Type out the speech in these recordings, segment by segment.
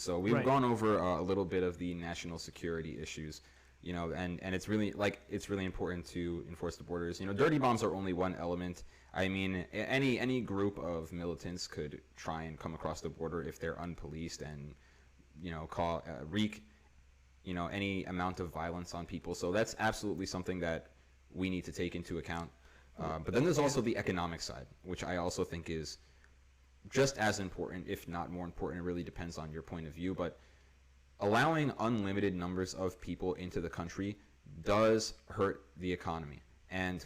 important. So we've gone over a little bit of the national security issues, you know, and it's really important to enforce the borders. You know, dirty bombs are only one element. I mean, any group of militants could try and come across the border if they're unpoliced and, you know, wreak, you know, any amount of violence on people. So that's absolutely something that we need to take into account. But then there's also the economic side, which I also think is just as important, if not more important. It really depends on your point of view. But allowing unlimited numbers of people into the country does hurt the economy. And,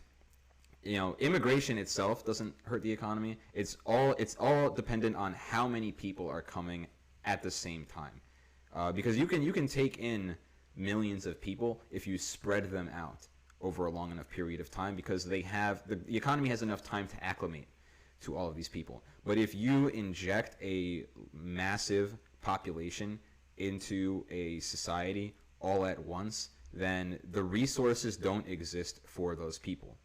you know, immigration itself doesn't hurt the economy. It's all dependent on how many people are coming at the same time. Because you can take in millions of people if you spread them out over a long enough period of time, because the economy has enough time to acclimate to all of these people. But if you inject a massive population into a society all at once, then the resources don't exist for those people.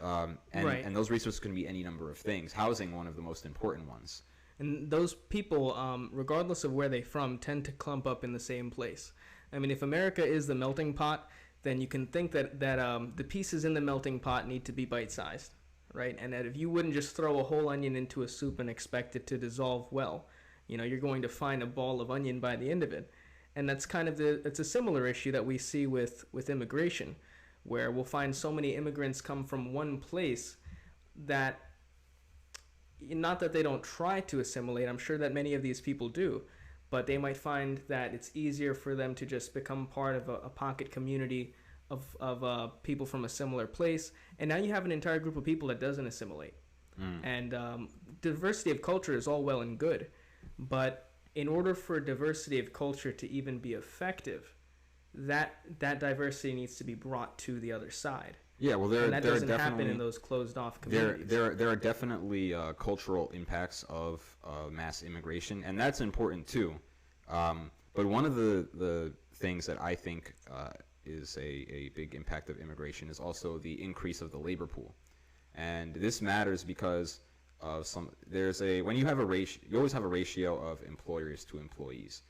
And those resources can be any number of things. Housing, one of the most important ones. And those people, regardless of where they're from, tend to clump up in the same place. I mean, if America is the melting pot, then you can think that the pieces in the melting pot need to be bite-sized, right? And that if you wouldn't just throw a whole onion into a soup and expect it to dissolve well, you know, you're going to find a ball of onion by the end of it. And that's kind of it's a similar issue that we see with immigration, where we'll find so many immigrants come from one place that, not that they don't try to assimilate, I'm sure that many of these people do, but they might find that it's easier for them to just become part of a pocket community of people from a similar place. And now you have an entire group of people that doesn't assimilate. And diversity of culture is all well and good, but in order for diversity of culture to even be effective, that diversity needs to be brought to the other side. Yeah, well, that doesn't happen in those closed-off communities. There are definitely cultural impacts of mass immigration, and that's important too. But one of the things that I think is a big impact of immigration is also the increase of the labor pool, and this matters because of when you have you always have a ratio of employers to employees,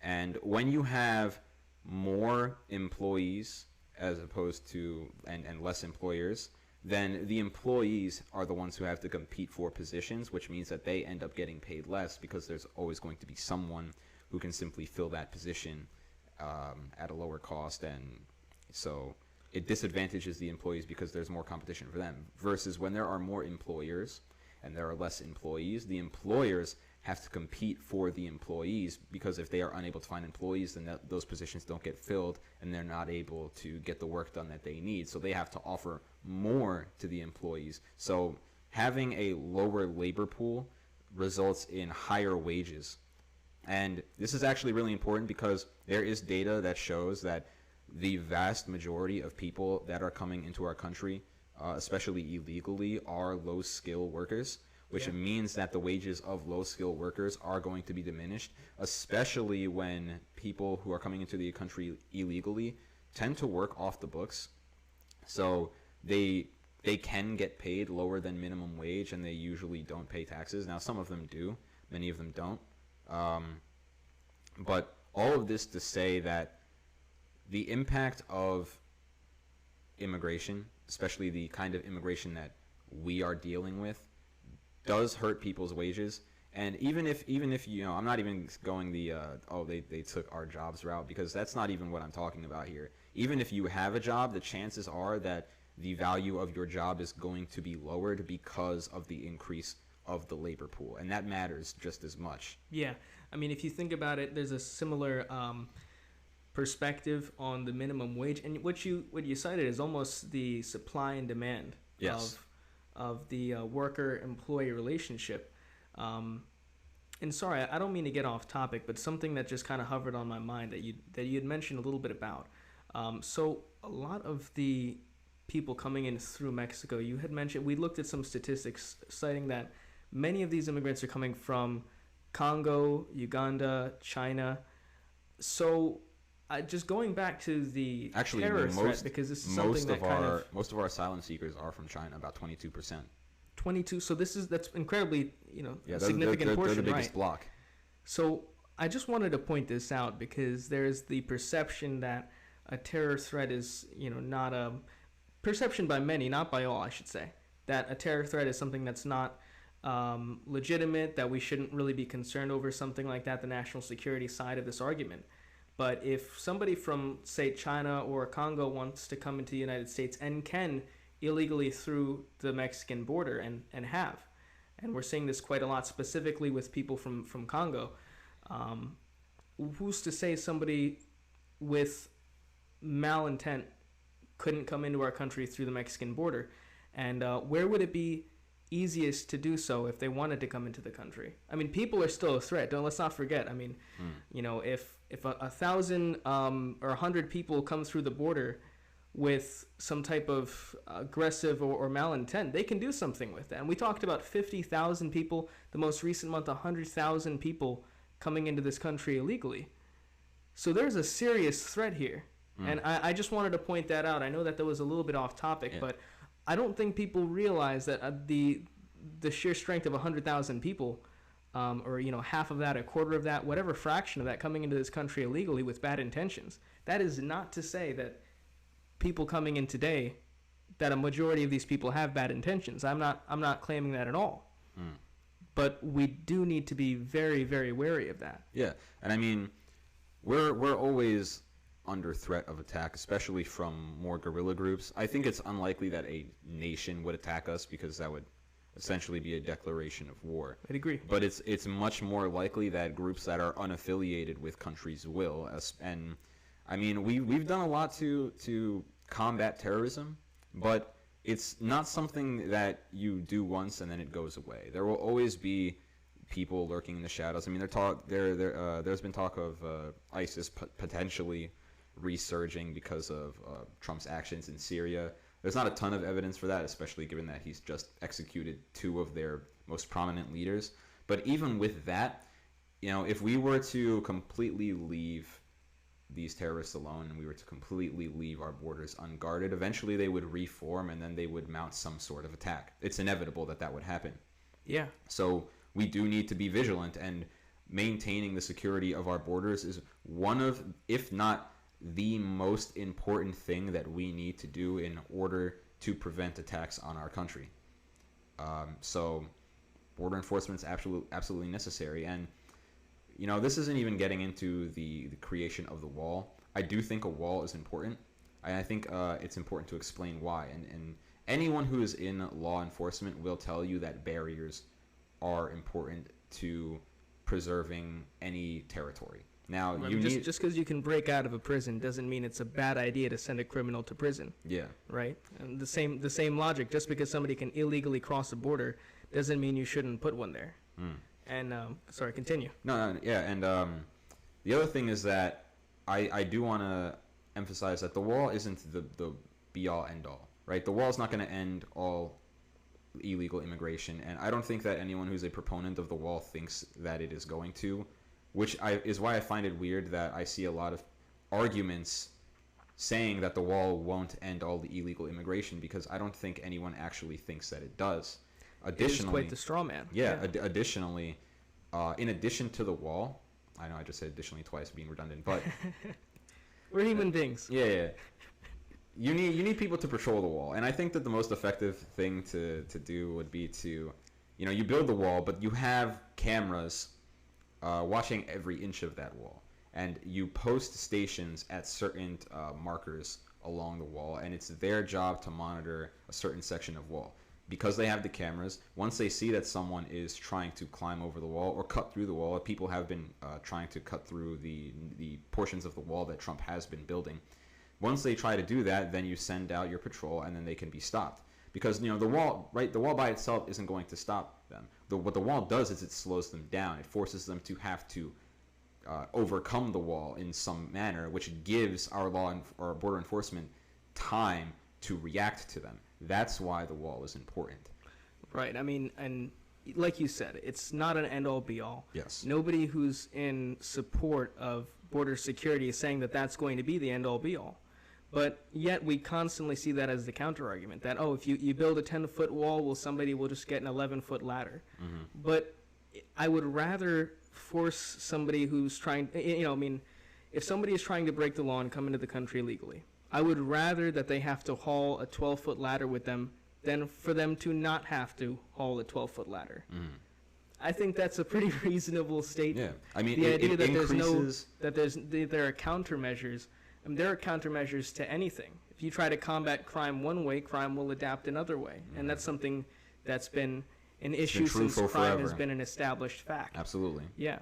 and when you have more employees as opposed to and less employers, then the employees are the ones who have to compete for positions, which means that they end up getting paid less because there's always going to be someone who can simply fill that position at a lower cost, and so it disadvantages the employees because there's more competition for them. Versus when there are more employers and there are less employees, the employers have to compete for the employees, because if they are unable to find employees, then those positions don't get filled and they're not able to get the work done that they need. So they have to offer more to the employees. So having a lower labor pool results in higher wages. And this is actually really important because there is data that shows that the vast majority of people that are coming into our country, especially illegally, are low-skill workers, which means that the wages of low-skill workers are going to be diminished, especially when people who are coming into the country illegally tend to work off the books. So they can get paid lower than minimum wage, and they usually don't pay taxes. Now, some of them do. Many of them don't. But all of this to say that the impact of immigration, especially the kind of immigration that we are dealing with, does hurt people's wages. And even if you know, I'm not even going the they took our jobs route, because that's not even what I'm talking about here. Even if you have a job, the chances are that the value of your job is going to be lowered because of the increase of the labor pool, and that matters just as much. Yeah, I mean, if you think about it, there's a similar perspective on the minimum wage, and what you cited is almost the supply and demand of the worker-employee relationship. And sorry, I don't mean to get off topic, but something that just kind of hovered on my mind that you had mentioned a little bit about. So a lot of the people coming in through Mexico, you had mentioned, we looked at some statistics citing that many of these immigrants are coming from Congo, Uganda, China. So just going back to the terror threat, because this is something that most of our asylum seekers are from China, about 22%. 22. So that's incredibly, significant portion, they're the biggest block. So I just wanted to point this out because there's the perception that a terror threat is, not a perception by many, not by all, I should say, that a terror threat is something that's not legitimate, that we shouldn't really be concerned over something like that, the national security side of this argument. But if somebody from, say, China or Congo wants to come into the United States and can illegally through the Mexican border and have, and we're seeing this quite a lot specifically with people from Congo, who's to say somebody with malintent couldn't come into our country through the Mexican border? And where would it be easiest to do so if they wanted to come into the country? I mean, people are still a threat. Let's not forget. I mean, if 1,000 or 100 people come through the border with some type of aggressive or malintent, they can do something with that. And we talked about 50,000 people, the most recent month, 100,000 people coming into this country illegally. So there's a serious threat here. And I just wanted to point that out. I know that was a little bit off topic, but I don't think people realize that the sheer strength of 100,000 people, or half of that, a quarter of that, whatever fraction of that coming into this country illegally with bad intentions. That is not to say that people coming in today, that a majority of these people have bad intentions. I'm not claiming that at all. But we do need to be very, very wary of that. Yeah, and I mean, we're always under threat of attack, especially from more guerrilla groups. I think it's unlikely that a nation would attack us because that would essentially be a declaration of war. I'd agree. But it's much more likely that groups that are unaffiliated with countries will. And I mean, we've done a lot to combat terrorism, but it's not something that you do once and then it goes away. There will always be people lurking in the shadows. I mean, there's been talk of ISIS potentially resurging because of Trump's actions in Syria. There's not a ton of evidence for that, especially given that he's just executed 2 of their most prominent leaders. But even with that, if we were to completely leave these terrorists alone and we were to completely leave our borders unguarded, eventually they would reform and then they would mount some sort of attack. It's inevitable that would happen. Yeah. So we do need to be vigilant, and maintaining the security of our borders is one of, if not the most important thing that we need to do in order to prevent attacks on our country. So border enforcement is absolutely necessary. And this isn't even getting into the creation of the wall. I do think a wall is important. I think it's important to explain why. And anyone who is in law enforcement will tell you that barriers are important to preserving any territory. Now, just because you can break out of a prison doesn't mean it's a bad idea to send a criminal to prison. Yeah. Right? And the same logic. Just because somebody can illegally cross the border doesn't mean you shouldn't put one there. And sorry, continue. No, yeah, and the other thing is that I do want to emphasize that the wall isn't the be all end all, right? The wall is not going to end all illegal immigration, and I don't think that anyone who's a proponent of the wall thinks that it is going to, which is why I find it weird that I see a lot of arguments saying that the wall won't end all the illegal immigration, because I don't think anyone actually thinks that it does. Additionally, it is quite the straw man. Yeah. Additionally, in addition to the wall, I know I just said additionally twice, being redundant, but we're human beings. Yeah. You need people to patrol the wall, and I think that the most effective thing to do would be to, you build the wall, but you have cameras watching every inch of that wall, and you post stations at certain markers along the wall, and it's their job to monitor a certain section of wall. Because they have the cameras, once they see that someone is trying to climb over the wall or cut through the wall, people have been trying to cut through the portions of the wall that Trump has been building. Once they try to do that, then you send out your patrol, and then they can be stopped. Because the wall by itself isn't going to stop them. What the wall does is it slows them down. It forces them to have to overcome the wall in some manner, which gives our border enforcement time to react to them. That's why the wall is important. Right. I mean, and like you said, it's not an end-all be-all. Yes. Nobody who's in support of border security is saying that that's going to be the end-all be-all. But yet we constantly see that as the counter-argument, that, if you build a 10-foot wall, somebody will just get an 11-foot ladder. Mm-hmm. But I would rather force somebody who's trying, I mean, if somebody is trying to break the law and come into the country illegally, I would rather that they have to haul a 12-foot ladder with them than for them to not have to haul a 12-foot ladder. Mm. I think that's a pretty reasonable statement. Yeah, I mean, The it idea that increases... there are countermeasures. I mean, there are countermeasures to anything. If you try to combat crime one way, crime will adapt another way, and that's something that's been an issue since crime has been an established fact. Absolutely. Yeah.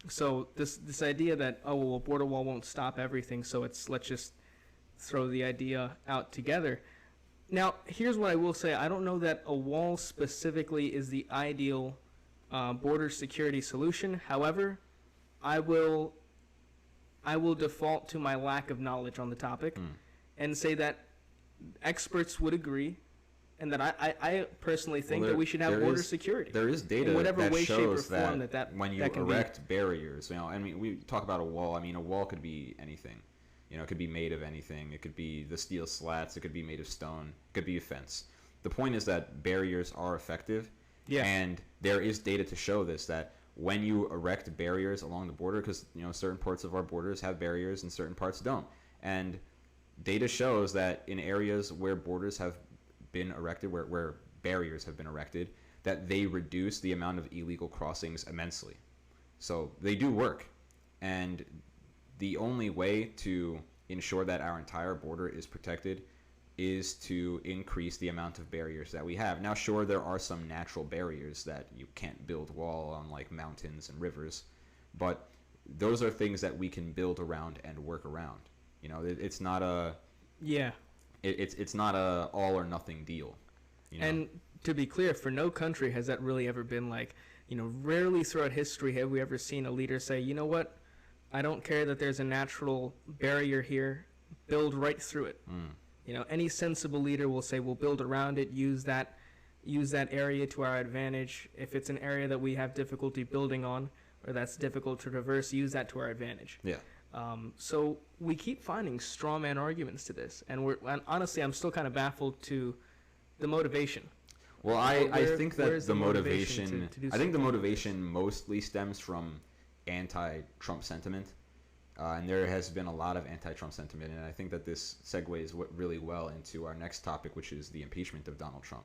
So this idea that, oh well, a border wall won't stop everything, so let's just throw the idea out together. Now, here's what I will say: I don't know that a wall specifically is the ideal border security solution. However, I will default to my lack of knowledge on the topic and say that experts would agree, and that I personally think that we should have border security. There is data in whatever that way, shows shape, or form that when you erect barriers, I mean, we talk about a wall. I mean, a wall could be anything. It could be made of anything. It could be the steel slats. It could be made of stone. It could be a fence. The point is that barriers are effective. Yeah. And there is data to show this, that when you erect barriers along the border, because certain parts of our borders have barriers and certain parts don't, and data shows that in areas where borders have been erected, where barriers have been erected, that they reduce the amount of illegal crossings immensely. So they do work, and the only way to ensure that our entire border is protected is to increase the amount of barriers that we have. Now, sure, there are some natural barriers that you can't build wall on, like mountains and rivers, but those are things that we can build around and work around. It's not a it's not a all or nothing deal. And to be clear, for no country has that really ever been like, rarely throughout history have we ever seen a leader say, you know what, I don't care that there's a natural barrier here, build right through it. Any sensible leader will say, we'll build around it, use that area to our advantage. If it's an area that we have difficulty building on, or that's difficult to traverse, use that to our advantage. Yeah. So we keep finding straw man arguments to this, and honestly, I'm still kind of baffled to the motivation. Well, I think that the motivation, I think the motivation mostly stems from anti-Trump sentiment. And there has been a lot of anti-Trump sentiment, and I think that this segues really well into our next topic, which is the impeachment of Donald Trump.